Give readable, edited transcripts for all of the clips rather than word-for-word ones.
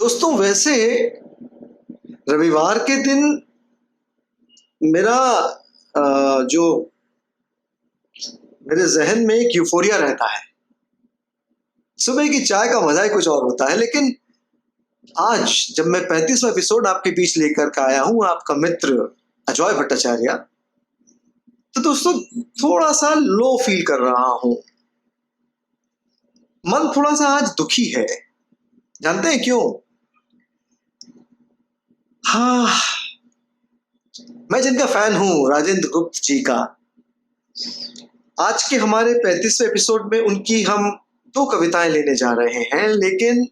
दोस्तों वैसे रविवार के दिन मेरा जो मेरे जहन में एक यूफोरिया रहता है। सुबह की चाय का मजा ही कुछ और होता है। लेकिन आज जब मैं 35वां एपिसोड आपके बीच लेकर के आया हूं, आपका मित्र अजय भट्टाचार्य, तो दोस्तों थोड़ा सा लो फील कर रहा हूं। मन थोड़ा सा आज दुखी है। जानते हैं क्यों? हाँ, मैं जिनका फैन हूं, राजेंद्र गुप्त जी का, आज के हमारे 35वें एपिसोड में उनकी हम दो कविताएं लेने जा रहे हैं। लेकिन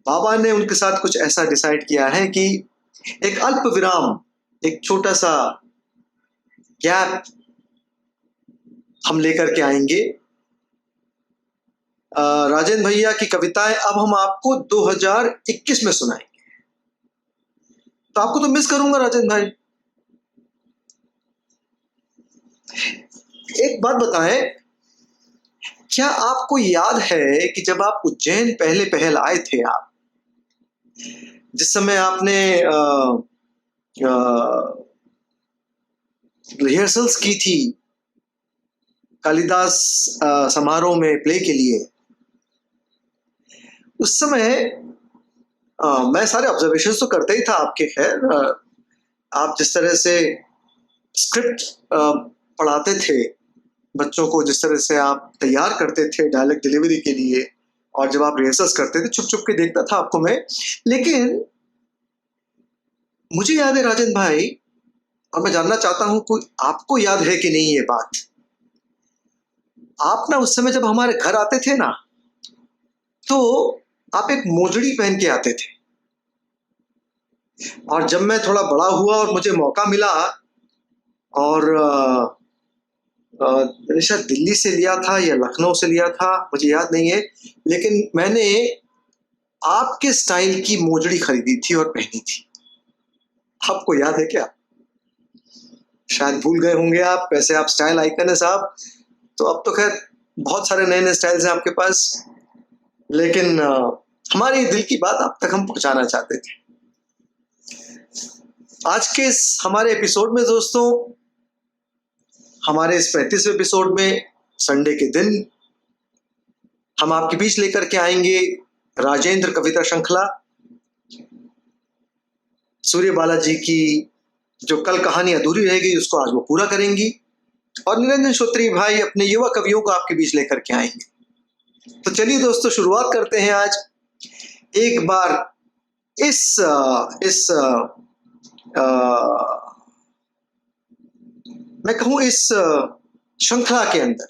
बाबा ने उनके साथ कुछ ऐसा डिसाइड किया है कि एक अल्प विराम, एक छोटा सा गैप हम लेकर के आएंगे। राजेंद्र भैया की कविताएं अब हम आपको 2021 में सुनाएंगे। तो आपको तो मिस करूंगा राजेंद्र भाई। एक बात बताएं, क्या आपको याद है कि जब आप उज्जैन पहले पहल आए थे, आप जिस समय आपने रिहर्सल्स की थी कालिदास समारोह में प्ले के लिए, उस समय मैं सारे ऑब्जर्वेशन तो करते ही था आपके। खैर, आप जिस तरह से स्क्रिप्ट पढ़ाते थे बच्चों को, जिस तरह से आप तैयार करते थे डायलॉग डिलीवरी के लिए, और जब आप रिहर्सल्स करते थे, छुप छुप के देखता था आपको मैं। लेकिन मुझे याद है राजेंद्र भाई, और मैं जानना चाहता हूं कोई आपको याद है कि नहीं ये बात। आप ना उस समय जब हमारे घर आते थे ना, तो आप एक मोजड़ी पहन के आते थे। और जब मैं थोड़ा बड़ा हुआ और मुझे मौका मिला, और मैंने शायद दिल्ली से लिया था या लखनऊ से लिया था, मुझे याद नहीं है, लेकिन मैंने आपके स्टाइल की मोजड़ी खरीदी थी और पहनी थी। आपको याद है क्या? शायद भूल गए होंगे आप, वैसे आप स्टाइल आइकन है साहब। तो अब तो खैर बहुत सारे नए नए स्टाइल्स हैं आपके पास, लेकिन हमारी दिल की बात आप तक हम पहुंचाना चाहते थे। आज के इस हमारे एपिसोड में दोस्तों, हमारे इस 35वें एपिसोड में संडे के दिन हम आपके बीच लेकर के आएंगे राजेंद्र कविता श्रृंखला। सूर्य बालाजी की जो कल कहानी अधूरी रह गई, उसको आज वो पूरा करेंगी, और निरंजन श्रोत्री भाई अपने युवा कवियों को आपके बीच लेकर के आएंगे। तो चलिए दोस्तों, शुरुआत करते हैं आज एक बार इस मैं कहूं इस श्रृंखला के अंदर,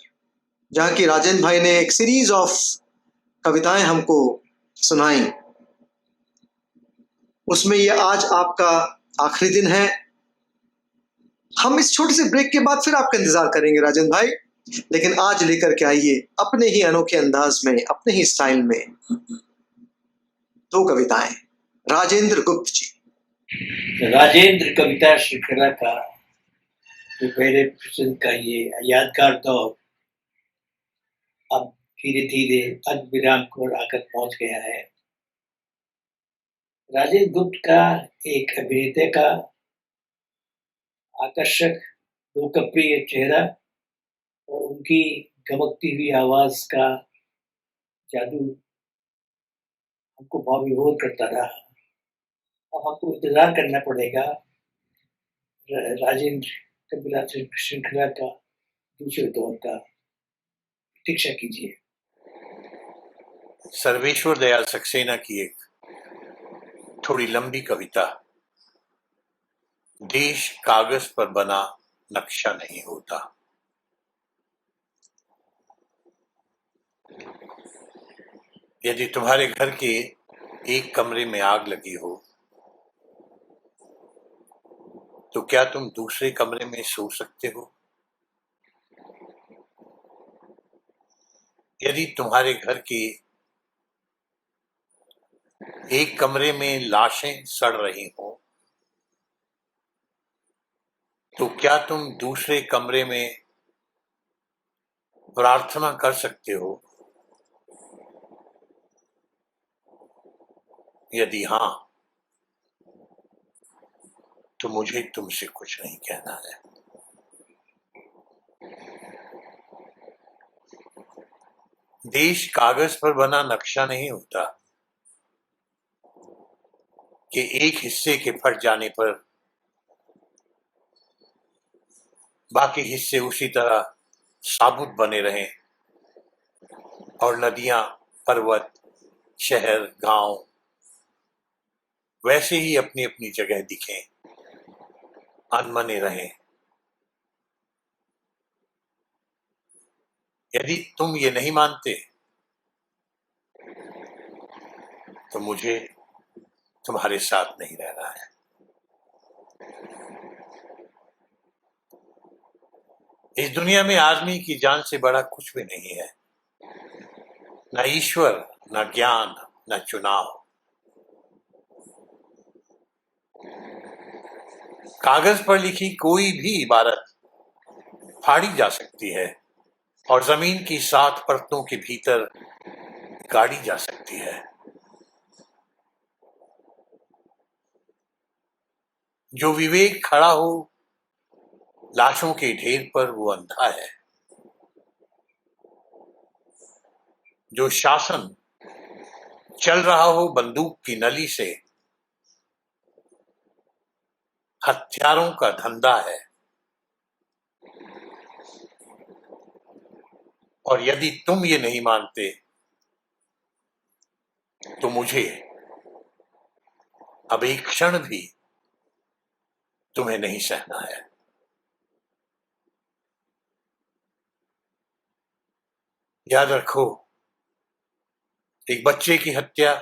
जहां की राजेंद्र भाई ने एक सीरीज ऑफ कविताएं हमको सुनाई। उसमें ये आज आपका आखिरी दिन है। हम इस छोटे से ब्रेक के बाद फिर आपका इंतजार करेंगे राजेंद्र भाई, लेकिन आज लेकर के आइए अपने ही अनोखे अंदाज में, अपने ही स्टाइल में दो कविताएं, राजेंद्र गुप्त जी। राजेंद्र कविता श्रृंखला का जो पहले एपिसोड का ये यादगार दौर अब धीरे धीरे अल्प विराम को आकर पहुंच गया है। राजेंद्र गुप्त का एक अभिनेता का आकर्षक लोकप्रिय चेहरा और उनकी गमकती हुई आवाज का जादू हमको भाव-विभोर करता रहा। अब हमको इंतजार करना पड़ेगा राजेंद्र कविता श्रृंखला का दूसरे दौर का। प्रतीक्षा कीजिए। सर्वेश्वर दयाल सक्सेना की एक थोड़ी लंबी कविता। देश कागज पर बना नक्शा नहीं होता। यदि तुम्हारे घर के एक कमरे में आग लगी हो, तो क्या तुम दूसरे कमरे में सो सकते हो? यदि तुम्हारे घर के एक कमरे में लाशें सड़ रही हो, तो क्या तुम दूसरे कमरे में प्रार्थना कर सकते हो? यदि हाँ, तो मुझे तुमसे कुछ नहीं कहना है। देश कागज पर बना नक्शा नहीं होता कि एक हिस्से के फट जाने पर बाकी हिस्से उसी तरह साबुत बने रहें और नदियां, पर्वत, शहर, गांव वैसे ही अपनी अपनी जगह दिखें, अनमने रहें। यदि तुम ये नहीं मानते, तो मुझे तुम्हारे साथ नहीं रहना है। इस दुनिया में आदमी की जान से बड़ा कुछ भी नहीं है, न ईश्वर, न ज्ञान, न चुनाव। कागज पर लिखी कोई भी इबारत फाड़ी जा सकती है और जमीन की 7 परतों के भीतर गाड़ी जा सकती है। जो विवेक खड़ा हो लाशों के ढेर पर, वो अंधा है। जो शासन चल रहा हो बंदूक की नली से, हथियारों का धंधा है। और यदि तुम ये नहीं मानते, तो मुझे अब एक क्षण भी तुम्हें नहीं सहना है। याद रखो, एक बच्चे की हत्या,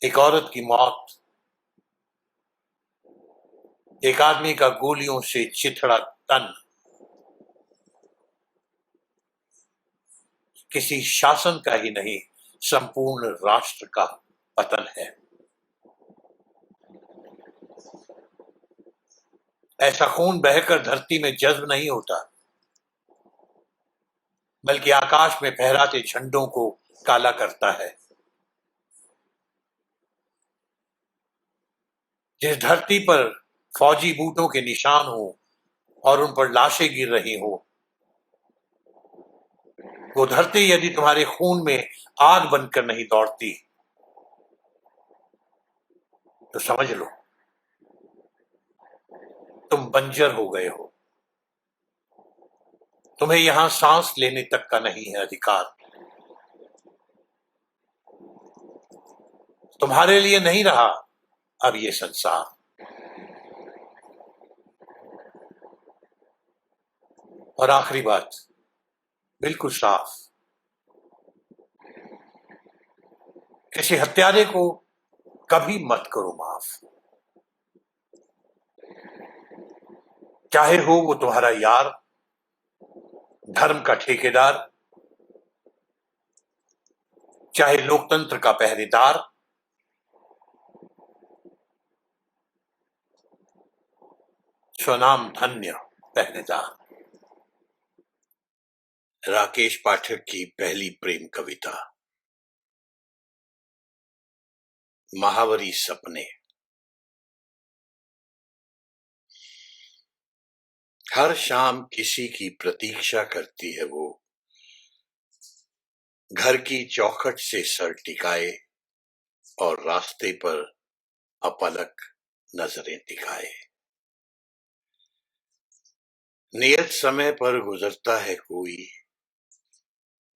एक औरत की मौत, एक आदमी का गोलियों से चिथड़ा तन किसी शासन का ही नहीं, संपूर्ण राष्ट्र का पतन है। ऐसा खून बहकर धरती में जज्ब नहीं होता, बल्कि आकाश में फहराते झंडों को काला करता है। जिस धरती पर फौजी बूटों के निशान हो और उन पर लाशें गिर रही हो, वो धरती यदि तुम्हारे खून में आग बनकर नहीं दौड़ती, तो समझ लो तुम बंजर हो गए हो। तुम्हें यहां सांस लेने तक का नहीं है अधिकार। तुम्हारे लिए नहीं रहा अब ये संसार। और आखिरी बात, बिल्कुल साफ, किसी हत्यारे को कभी मत करो माफ। चाहे हो वो तुम्हारा यार, धर्म का ठेकेदार, चाहे लोकतंत्र का पहरेदार, स्वनाम धन्य पहरेदार। राकेश पाठक की पहली प्रेम कविता, महावरी सपने। हर शाम किसी की प्रतीक्षा करती है वो, घर की चौखट से सर टिकाए और रास्ते पर अपलक नजरें दिखाए। नियत समय पर गुजरता है कोई,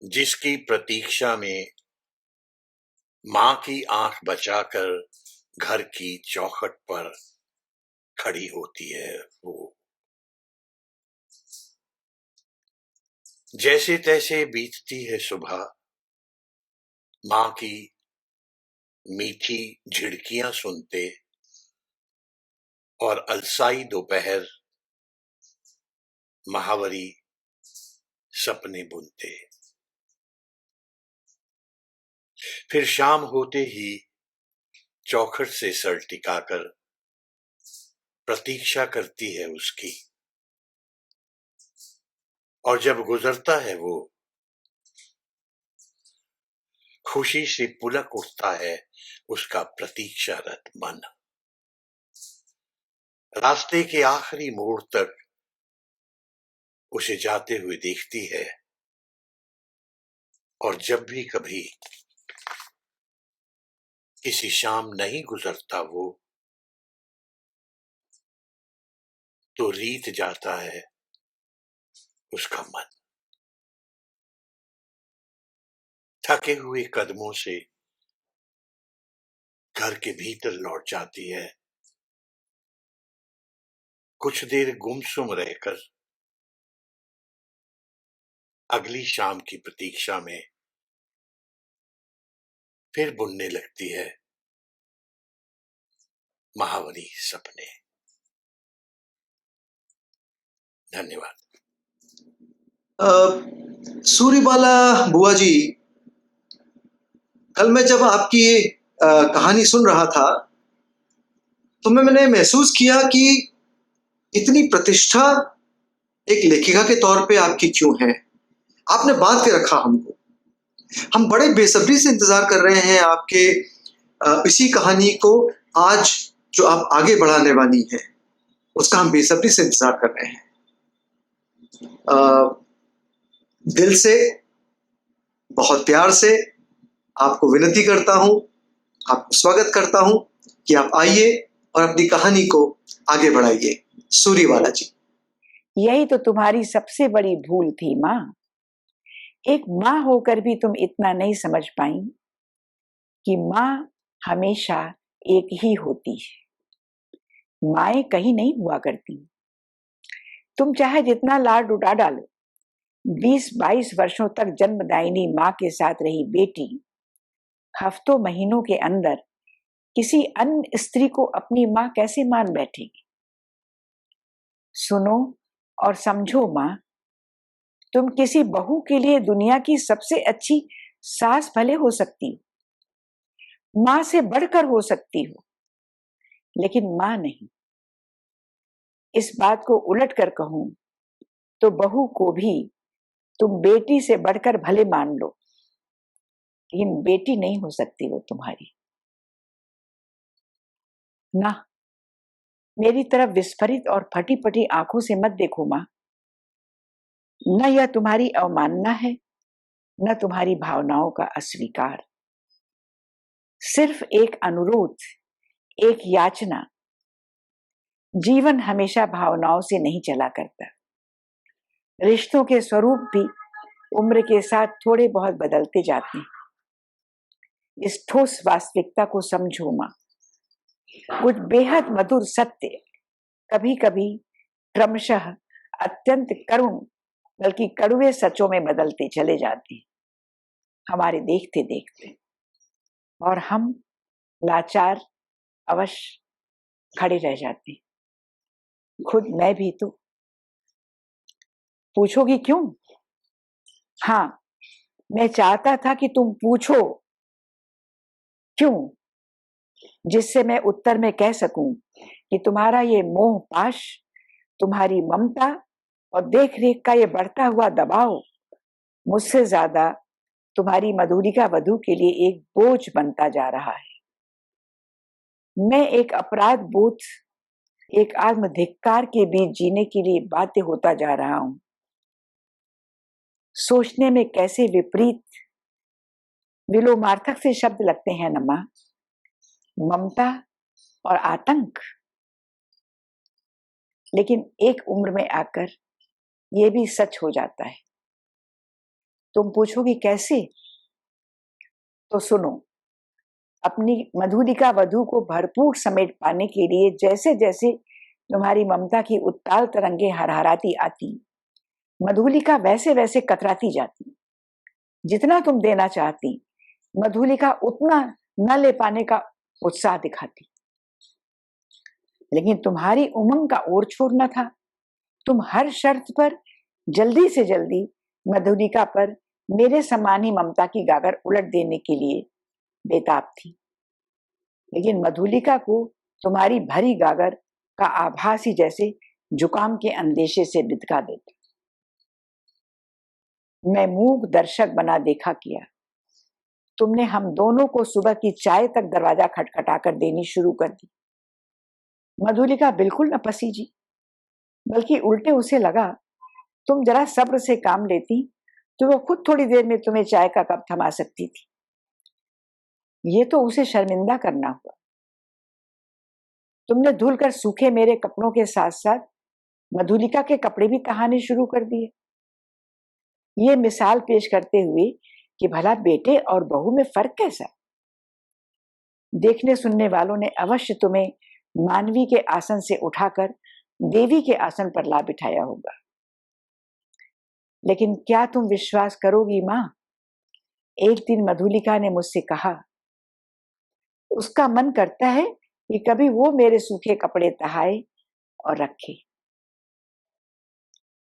जिसकी प्रतीक्षा में मां की आंख बचाकर घर की चौखट पर खड़ी होती है वो। जैसे तैसे बीतती है सुबह, मां की मीठी झिड़कियां सुनते और अलसाई दोपहर महावरी सपने बुनते। फिर शाम होते ही चौखट से सर टिकाकर प्रतीक्षा करती है उसकी, और जब गुजरता है वो, खुशी से पुलक उठता है उसका प्रतीक्षारत मन। रास्ते के आखिरी मोड़ तक उसे जाते हुए देखती है, और जब भी कभी किसी शाम नहीं गुजरता वो, तो रीत जाता है उसका मन। थके हुए कदमों से घर के भीतर लौट जाती है, कुछ देर गुमसुम रहकर अगली शाम की प्रतीक्षा में फिर बुनने लगती है महावरी सपने। धन्यवाद। सूर्यबाला बुआ जी, कल मैं जब आपकी कहानी सुन रहा था तो मैंने महसूस किया कि इतनी प्रतिष्ठा एक लेखिका के तौर पे आपकी क्यों है। आपने बांध के रखा हमको। हम बड़े बेसब्री से इंतजार कर रहे हैं आपके इसी कहानी को आज जो आप आगे बढ़ाने वाली हैं उसका हम बेसब्री से इंतजार कर रहे हैं। दिल से बहुत प्यार से आपको विनती करता हूं, आपको स्वागत करता हूं कि आप आइए और अपनी कहानी को आगे बढ़ाइए। सूर्यबाला जी। यही तो तुम्हारी सबसे बड़ी भूल थी माँ। एक माँ होकर भी तुम इतना नहीं समझ पाई कि माँ हमेशा एक ही होती है। माएं कहीं नहीं हुआ करती। तुम चाहे जितना लाड उड़ा डालो, 20-22 वर्षों तक जन्मदायिनी माँ के साथ रही बेटी हफ्तों महीनों के अंदर किसी अन्य स्त्री को अपनी माँ कैसे मान बैठेगी। सुनो और समझो माँ, तुम किसी बहू के लिए दुनिया की सबसे अच्छी सास भले हो सकती हो, माँ से बढ़कर हो सकती हो, लेकिन माँ नहीं। इस बात को उलट कर कहूं तो बहू को भी तुम बेटी से बढ़कर भले मान लो, लेकिन बेटी नहीं हो सकती वो तुम्हारी। ना, मेरी तरफ विस्फरित और फटी फटी आंखों से मत देखो माँ। न यह तुम्हारी अवमानना है, न तुम्हारी भावनाओं का अस्वीकार। सिर्फ एक अनुरोध, एक याचना। जीवन हमेशा भावनाओं से नहीं चला करता। रिश्तों के स्वरूप भी उम्र के साथ थोड़े बहुत बदलते जाते हैं। इस ठोस वास्तविकता को समझो माँ। कुछ बेहद मधुर सत्य कभी कभी क्रमशः अत्यंत करुण बल्कि कड़वे सचों में बदलते चले जाते हैं हमारे देखते देखते, और हम लाचार अवश्य खड़े रह जाते हैं। खुद मैं भी तो। पूछोगी क्यों? हाँ, मैं चाहता था कि तुम पूछो क्यों, जिससे मैं उत्तर में कह सकूं कि तुम्हारा ये मोह पाश, तुम्हारी ममता और देख रेख का ये बढ़ता हुआ दबाव मुझसे ज्यादा तुम्हारी मधुलिका वधू के लिए एक बोझ बनता जा रहा है। मैं एक अपराध बोध, एक आत्मधिक्कार के बीच जीने के लिए बाध्य होता जा रहा हूं। सोचने में कैसे विपरीत विलोमार्थक से शब्द लगते हैं न मां। ममता और आतंक। लेकिन एक उम्र में आकर ये भी सच हो जाता है। तुम पूछोगी कैसे? तो सुनो, अपनी मधुलिका वधू को भरपूर समेट पाने के लिए जैसे जैसे तुम्हारी ममता की उत्ताल तरंगे हरहराती आती, मधुलिका वैसे वैसे कतराती जाती। जितना तुम देना चाहती, मधुलिका उतना न ले पाने का उत्साह दिखाती। लेकिन तुम्हारी उमंग का और छोर न था। तुम हर शर्त पर जल्दी से जल्दी मधुलिका पर मेरे समान ही ममता की गागर उलट देने के लिए बेताब थी। लेकिन मधुलिका को तुम्हारी भरी गागर का आभास ही जैसे जुकाम के अंदेशे से बिदका देता। मैं मूक दर्शक बना देखा किया। तुमने हम दोनों को सुबह की चाय तक दरवाजा खटखटाकर देनी शुरू कर दी। मधुलिका बिल्कुल न पसीजी, बल्कि उल्टे उसे लगा तुम जरा सब्र से काम लेती तो वो खुद थोड़ी देर में तुम्हें चाय का कप थमा सकती थी। ये तो उसे शर्मिंदा करना हुआ। तुमने धुलकर सूखे मेरे कपड़ों के साथ साथ मधुलिका के कपड़े भी तहाने शुरू कर दिए। ये मिसाल पेश करते हुए कि भला बेटे और बहू में फर्क कैसा। देखने सुनने वालों ने अवश्य तुम्हें मानवी के आसन से उठाकर देवी के आसन पर ला बिठाया होगा। लेकिन क्या तुम विश्वास करोगी मां, एक दिन मधुलिका ने मुझसे कहा उसका मन करता है कि कभी वो मेरे सूखे कपड़े तहाए और रखे।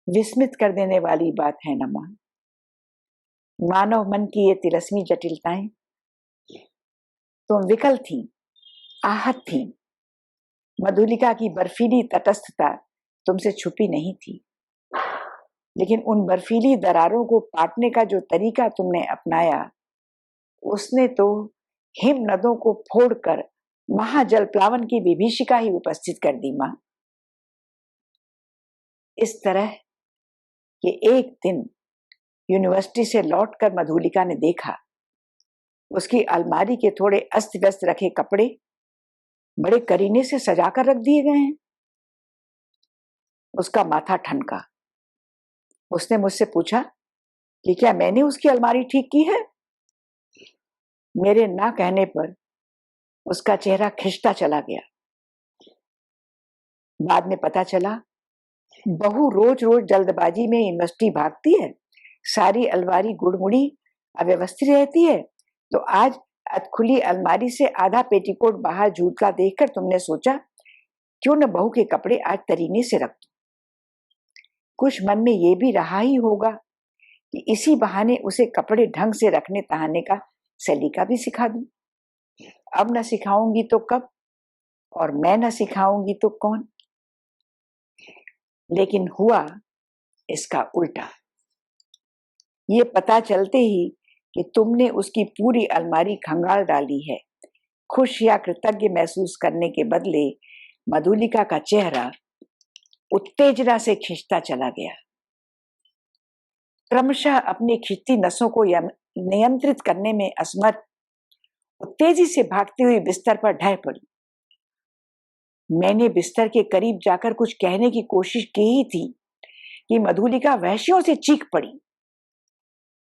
विस्मित कर देने वाली बात है न मां। मानव मन की ये तिलस्मी जटिलताएं। तुम विकल थी, आहत थी। मधुलिका की बर्फीली तटस्थता तुमसे छुपी नहीं थी, लेकिन उन बर्फीली दरारों को पाटने का जो तरीका तुमने अपनाया, उसने तो हिम नदों को फोड़कर महाजल प्लावन की विभीषिका ही उपस्थित कर दी मां। इस तरह कि एक दिन यूनिवर्सिटी से लौटकर मधुलिका ने देखा उसकी अलमारी के थोड़े अस्त व्यस्त रखे कपड़े बड़े करीने से सजाकर रख दिए गए हैं। उसका माथा ठनका। उसने मुझसे पूछा कि क्या मैंने उसकी अलमारी ठीक की है। मेरे ना कहने पर उसका चेहरा खिंचता चला गया। बाद में पता चला बहू रोज रोज जल्दबाजी में यूनिवर्सिटी भागती है, सारी अलमारी गुड़मुड़ी अव्यवस्थित रहती है, तो आज अधखुली अलमारी से आधा पेटीकोट बाहर झूलता देखकर तुमने सोचा क्यों न बहू के कपड़े आज तरीने से रख दूं। कुछ मन में ये भी रहा ही होगा कि इसी बहाने उसे कपड़े ढंग से रखने तहाने का सलीका भी सिखा दूं। अब न सिखाऊंगी तो कब, और मैं न सिखाऊंगी तो कौन। लेकिन हुआ इसका उल्टा। ये पता चलते ही कि तुमने उसकी पूरी अलमारी खंगाल डाली है, खुश या कृतज्ञ महसूस करने के बदले मधुलिका का चेहरा उत्तेजना से खिंचता चला गया। क्रमशः अपनी खिंचती नसों को नियंत्रित करने में असमर्थ तेजी से भागती हुई बिस्तर पर ढह पड़ी। मैंने बिस्तर के करीब जाकर कुछ कहने की कोशिश की ही थी कि मधुलिका वहशियों से चीख पड़ी,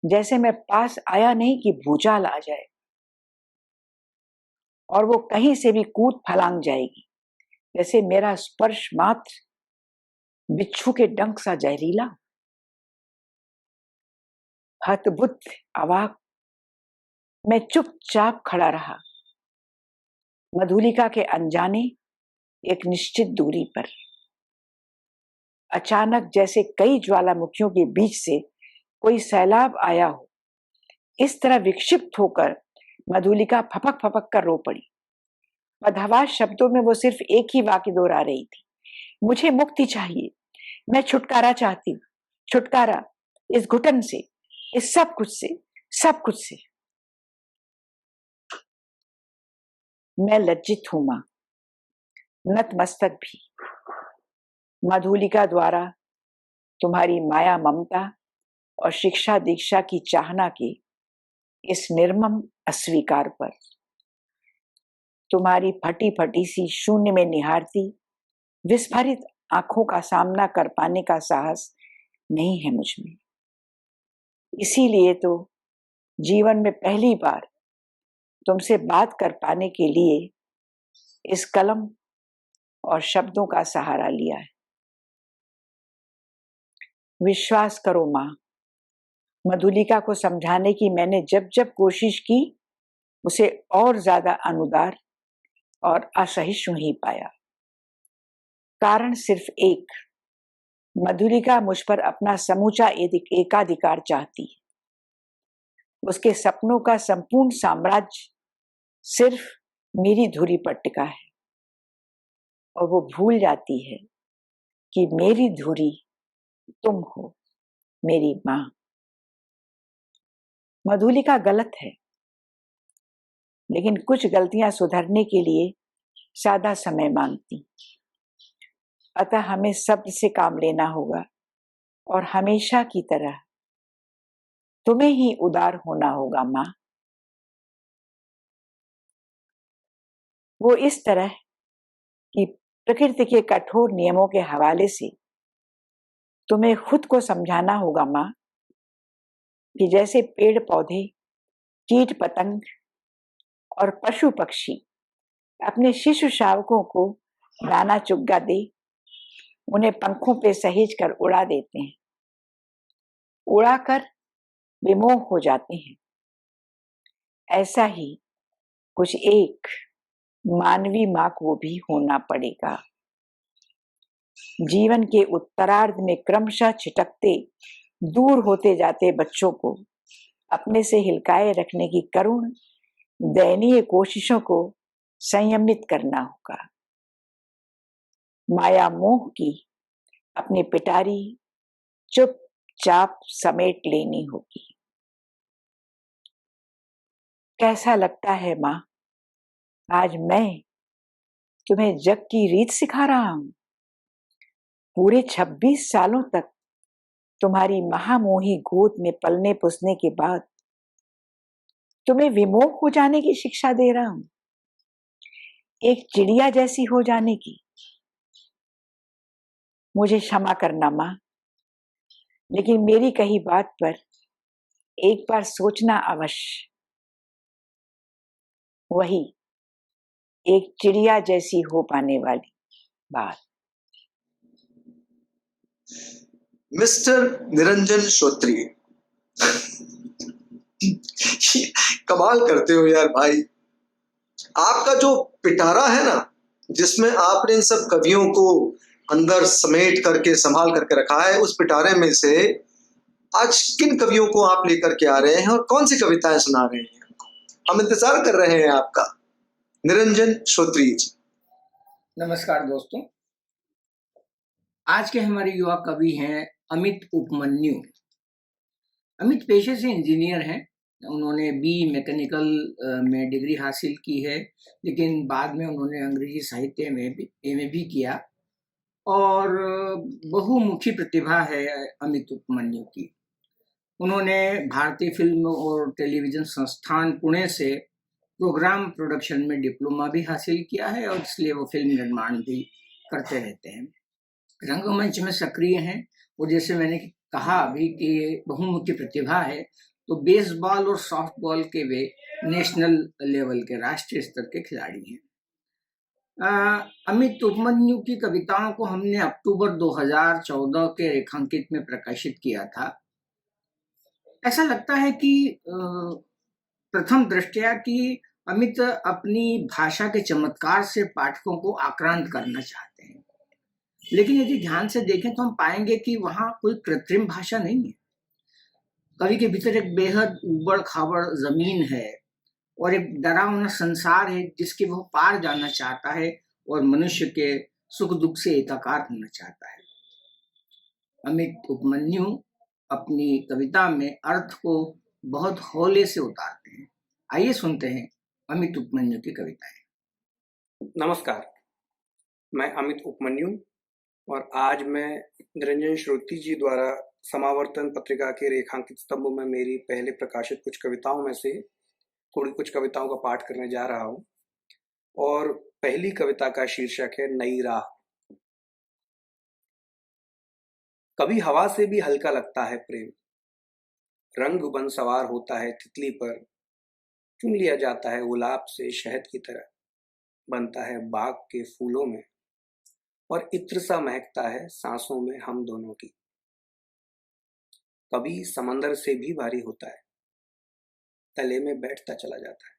जैसे मैं पास आया नहीं कि भूचाल आ जाए और वो कहीं से भी कूद फलांग जाएगी, जैसे मेरा स्पर्श मात्र बिच्छू के डंक सा जहरीला। हतबुद्ध अवाक मैं चुपचाप खड़ा रहा, मधुलिका के अनजाने एक निश्चित दूरी पर। अचानक जैसे कई ज्वालामुखियों के बीच से कोई सैलाब आया हो, इस तरह विक्षिप्त होकर मधुलिका फपक फपक कर रो पड़ी। बदहवास शब्दों में वो सिर्फ एक ही वाक्य दोहरा रही थी, मुझे मुक्ति चाहिए, मैं छुटकारा चाहती हूँ, छुटकारा इस घुटन से, इस सब कुछ से, सब कुछ से। मैं लज्जित हूं मां, नतमस्तक भी। मधुलिका द्वारा तुम्हारी माया ममता और शिक्षा दीक्षा की चाहना के इस निर्मम अस्वीकार पर तुम्हारी फटी फटी सी शून्य में निहारती विस्फारित आंखों का सामना कर पाने का साहस नहीं है मुझ में। इसीलिए तो जीवन में पहली बार तुमसे बात कर पाने के लिए इस कलम और शब्दों का सहारा लिया है। विश्वास करो मां, मधुलिका को समझाने की मैंने जब जब कोशिश की, उसे और ज्यादा अनुदार और असहिष्णु ही पाया। कारण सिर्फ एक, मधुलिका मुझ पर अपना समूचा एकाधिकार चाहती है। उसके सपनों का संपूर्ण साम्राज्य सिर्फ मेरी धुरी पर टिका है, और वो भूल जाती है कि मेरी धुरी तुम हो, मेरी मां। मधुलिका गलत है, लेकिन कुछ गलतियां सुधरने के लिए ज्यादा समय मांगती। अतः हमें सब्र से काम लेना होगा और हमेशा की तरह तुम्हें ही उदार होना होगा माँ। वो इस तरह कि प्रकृति के कठोर नियमों के हवाले से तुम्हें खुद को समझाना होगा माँ कि जैसे पेड़ पौधे, कीट पतंग और पशु पक्षी अपने शिशु शावकों को दाना चुग्गा दे उन्हें पंखों पे सहेज कर उड़ा देते हैं, उड़ाकर विमोह हो जाते हैं, ऐसा ही कुछ एक मानवी माँ को भी होना पड़ेगा। जीवन के उत्तरार्ध में क्रमशः छिटकते दूर होते जाते बच्चों को अपने से हिलकाए रखने की करुण दयनीय कोशिशों को संयमित करना होगा। माया मोह की अपनी पिटारी चुपचाप समेट लेनी होगी। कैसा लगता है माँ, आज मैं तुम्हें जग की रीत सिखा रहा हूं। पूरे 26 सालों तक तुम्हारी महामोही गोद में पलने पुसने के बाद तुम्हें विमोह हो जाने की शिक्षा दे रहा हूं, एक चिड़िया जैसी हो जाने की। मुझे क्षमा करना माँ, लेकिन मेरी कही बात पर एक बार सोचना अवश्य। वही एक चिड़िया जैसी हो पाने वाली बात। मिस्टर निरंजन श्रोत्री, कमाल करते हो यार भाई। आपका जो पिटारा है ना, जिसमें आपने इन सब कवियों को अंदर समेट करके संभाल करके रखा है, उस पिटारे में से आज किन कवियों को आप लेकर के आ रहे हैं और कौन सी कविताएं सुना रहे हैं? हम इंतजार कर रहे हैं आपका, निरंजन श्रोत्री जी। नमस्कार दोस्तों, आज के हमारे युवा कवि हैं अमित उपमन्यु। अमित पेशे से इंजीनियर हैं। उन्होंने बी मैकेनिकल में डिग्री हासिल की है, लेकिन बाद में उन्होंने अंग्रेजी साहित्य में भी एमए भी किया और बहुमुखी प्रतिभा है अमित उपमन्यु की। उन्होंने भारतीय फिल्म और टेलीविजन संस्थान पुणे से प्रोग्राम प्रोडक्शन में डिप्लोमा भी हासिल किया है और इसलिए वो फिल्म निर्माण भी करते रहते हैं। रंगमंच में सक्रिय हैं और जैसे मैंने कहा अभी कि बहुमुखी प्रतिभा है, तो बेसबॉल और सॉफ्टबॉल के वे नेशनल लेवल के, राष्ट्रीय स्तर के खिलाड़ी हैं। अमित उपमन्यु की कविताओं को हमने अक्टूबर 2014 के रेखांकित में प्रकाशित किया था। ऐसा लगता है कि प्रथम दृष्टया कि अमित अपनी भाषा के चमत्कार से पाठकों को आक्रांत करना चाहते हैं, लेकिन यदि ध्यान से देखें तो हम पाएंगे कि वहां कोई कृत्रिम भाषा नहीं है। कवि के भीतर एक बेहद उबड़ खाबड़ जमीन है और एक डरावना संसार है जिसके वो पार जाना चाहता है और मनुष्य के सुख दुख से एकाकार होना चाहता है। अमित उपमन्यु अपनी कविता में अर्थ को बहुत हौले से उतारते हैं। आइए सुनते हैं अमित उपमन्यु की कविताएं। नमस्कार, मैं अमित उपमन्यु और आज मैं निरंजन श्रोती जी द्वारा समावर्तन पत्रिका के रेखांकित स्तंभ में मेरी पहले प्रकाशित कुछ कविताओं में से थोड़ी कुछ कविताओं का पाठ करने जा रहा हूं। और पहली कविता का शीर्षक है नई राह। कभी हवा से भी हल्का लगता है प्रेम, रंग बन सवार होता है तितली पर, चुन लिया जाता है गुलाब से शहद की तरह, बनता है बाग के फूलों में और इत्र सा महकता है सांसों में हम दोनों की। कभी समंदर से भी भारी होता है, तले में बैठता चला जाता है,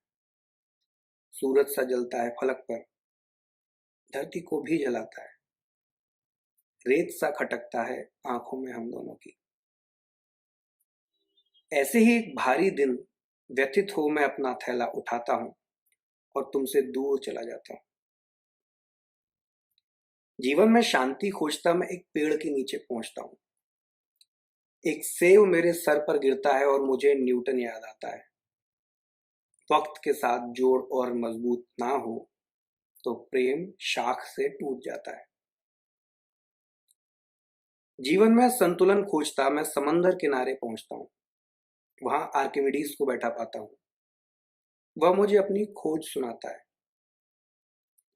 सूरज सा जलता है फलक पर, धरती को भी जलाता है, रेत सा खटकता है आंखों में हम दोनों की। ऐसे ही एक भारी दिन व्यथित हो मैं अपना थैला उठाता हूं और तुमसे दूर चला जाता हूं। जीवन में शांति खोजता मैं एक पेड़ के नीचे पहुंचता हूं। एक सेब मेरे सर पर गिरता है और मुझे न्यूटन याद आता है। वक्त के साथ जोड़ और मजबूत ना हो तो प्रेम शाख से टूट जाता है। जीवन में संतुलन खोजता मैं समंदर किनारे पहुंचता हूं। वहां आर्किमिडीज को बैठा पाता हूं। वह मुझे अपनी खोज सुनाता है।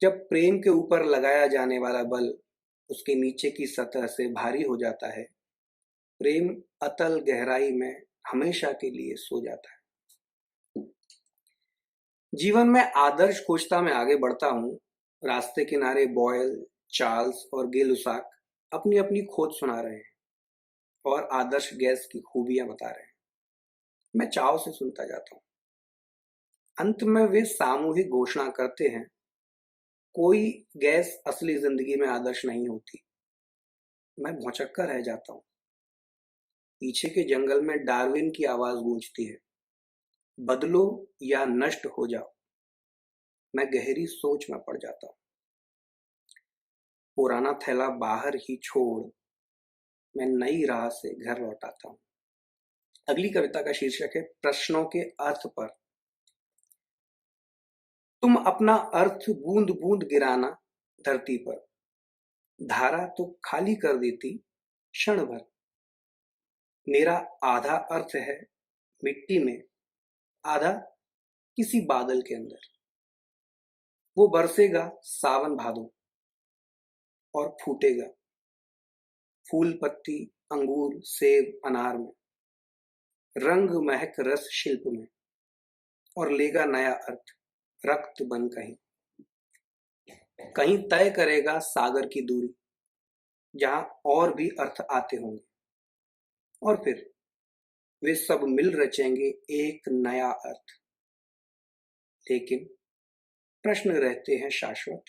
जब प्रेम के ऊपर लगाया जाने वाला बल उसके नीचे की सतह से भारी हो जाता है, प्रेम अतल गहराई में हमेशा के लिए सो जाता है। जीवन में आदर्श खोजता मैं आगे बढ़ता हूं। रास्ते किनारे बॉयल, चार्ल्स और गे लुसाक अपनी अपनी खोज सुना रहे हैं और आदर्श गैस की खूबियां बता रहे हैं। मैं चाव से सुनता जाता हूं। अंत में वे सामूहिक घोषणा करते हैं, कोई गैस असली जिंदगी में आदर्श नहीं होती। मैं भौचक्का रह जाता हूं। पीछे के जंगल में डार्विन की आवाज गूंजती है, बदलो या नष्ट हो जाओ। मैं गहरी सोच में पड़ जाता हूं। पुराना थैला बाहर ही छोड़ मैं नई राह से घर लौट आता हूं। अगली कविता का शीर्षक है प्रश्नों के अर्थ पर। तुम अपना अर्थ बूंद बूंद गिराना धरती पर, धारा तो खाली कर देती क्षण भर। मेरा आधा अर्थ है मिट्टी में, आधा किसी बादल के अंदर। वो बरसेगा सावन भादो और फूटेगा फूल पत्ती अंगूर सेब अनार में, रंग महक रस शिल्प में, और लेगा नया अर्थ रक्त बन कहीं। कहीं तय करेगा सागर की दूरी, जहां और भी अर्थ आते होंगे, और फिर वे सब मिल रचेंगे एक नया अर्थ। लेकिन प्रश्न रहते हैं शाश्वत,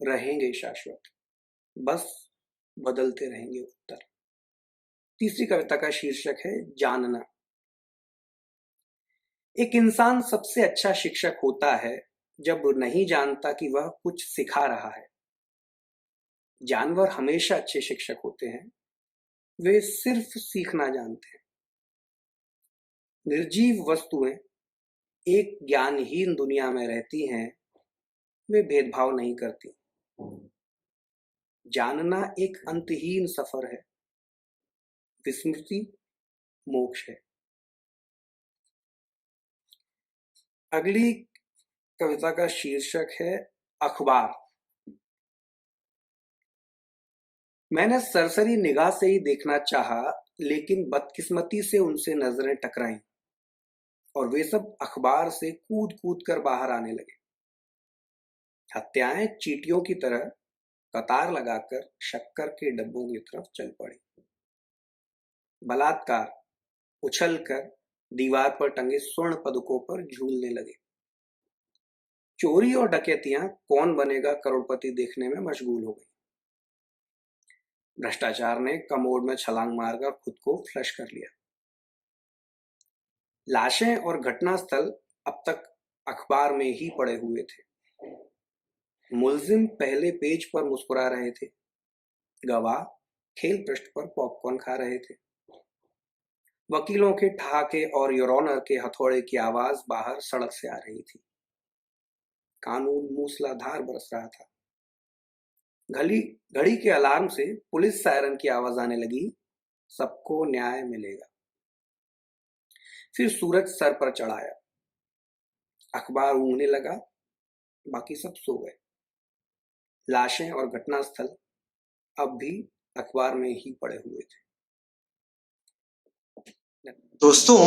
रहेंगे शाश्वत, बस बदलते रहेंगे उत्तर। तीसरी कविता का शीर्षक है जानना। एक इंसान सबसे अच्छा शिक्षक होता है जब नहीं जानता कि वह कुछ सिखा रहा है। जानवर हमेशा अच्छे शिक्षक होते हैं, वे सिर्फ सीखना जानते हैं। निर्जीव वस्तुएं एक ज्ञानहीन दुनिया में रहती हैं, वे भेदभाव नहीं करती। जानना एक अंतहीन सफर है, विस्मृति मोक्ष है। अगली कविता का शीर्षक है अखबार। मैंने सरसरी निगाह से ही देखना चाहा, लेकिन बदकिस्मती से उनसे नजरें टकराईं और वे सब अखबार से कूद कूद कर बाहर आने लगे। हत्याएं चींटियों की तरह कतार लगाकर शक्कर के डब्बों की तरफ चल पड़ी। बलात्कार उछलकर दीवार पर टंगे स्वर्ण पदकों पर झूलने लगे। चोरी और डकैतियां कौन बनेगा करोड़पति देखने में मशगूल हो गई। भ्रष्टाचार ने कमोड में छलांग मारकर खुद को फ्लश कर लिया। लाशें और घटनास्थल अब तक अखबार में ही पड़े हुए थे। मुलजिम पहले पेज पर मुस्कुरा रहे थे, गवाह खेल पृष्ठ पर पॉपकॉर्न खा रहे थे। वकीलों के ठहाके और योरॉनर के हथौड़े की आवाज बाहर सड़क से आ रही थी। कानून मूसलाधार बरस रहा था। घड़ी के अलार्म से पुलिस सायरन की आवाज आने लगी, सबको न्याय मिलेगा। फिर सूरज सर पर चढ़ाया, अखबार ऊँघने लगा, बाकी सब सो गए। लाशें और घटनास्थल अब भी अखबार में ही पड़े हुए थे। दोस्तों,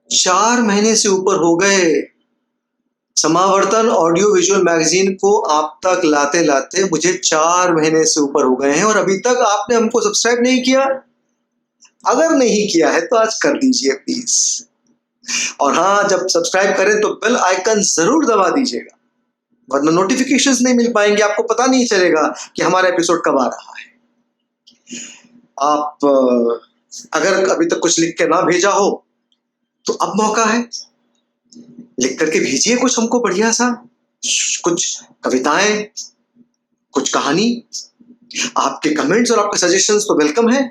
4 महीने से ऊपर हो गए समावर्तन ऑडियो विजुअल मैगजीन को आप तक लाते लाते मुझे 4 महीने से ऊपर हो गए हैं और अभी तक आपने हमको सब्सक्राइब नहीं किया। अगर नहीं किया है तो आज कर दीजिए प्लीज। और हाँ, जब सब्सक्राइब करें तो बेल आइकन जरूर दबा दीजिएगा, वरना नोटिफिकेशंस नहीं मिल पाएंगे, आपको पता नहीं चलेगा कि हमारा एपिसोड कब आ रहा है। आप अगर अभी तक कुछ लिख के ना भेजा हो तो अब मौका है, लिख करके भेजिए कुछ हमको बढ़िया सा, कुछ कविताएं, कुछ कहानी। आपके कमेंट्स और आपके सजेशंस तो वेलकम है,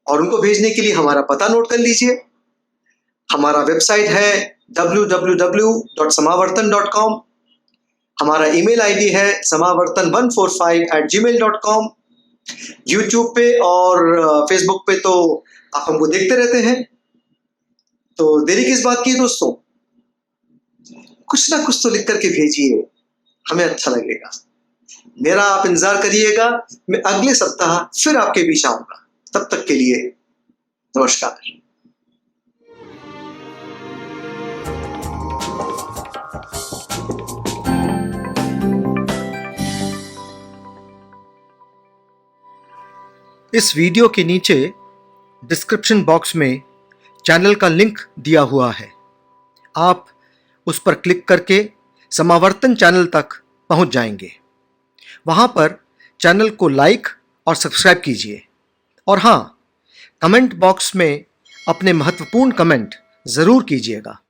और उनको भेजने के लिए हमारा पता नोट कर लीजिए। हमारा वेबसाइट है www.samavartan.com। हमारा ईमेल आईडी है samavartan145@gmail.com। यूट्यूब पे और फेसबुक पे तो आप हमको देखते रहते हैं, तो देरी किस बात की है दोस्तों, कुछ ना कुछ तो लिख करके भेजिए, हमें अच्छा लगेगा। मेरा आप इंतजार करिएगा, मैं अगले सप्ताह फिर आपके बीच आऊंगा। तब तक के लिए नमस्कार। इस वीडियो के नीचे डिस्क्रिप्शन बॉक्स में चैनल का लिंक दिया हुआ है, आप उस पर क्लिक करके समावर्तन चैनल तक पहुंच जाएंगे। वहां पर चैनल को लाइक और सब्सक्राइब कीजिए, और हाँ, कमेंट बॉक्स में अपने महत्वपूर्ण कमेंट ज़रूर कीजिएगा।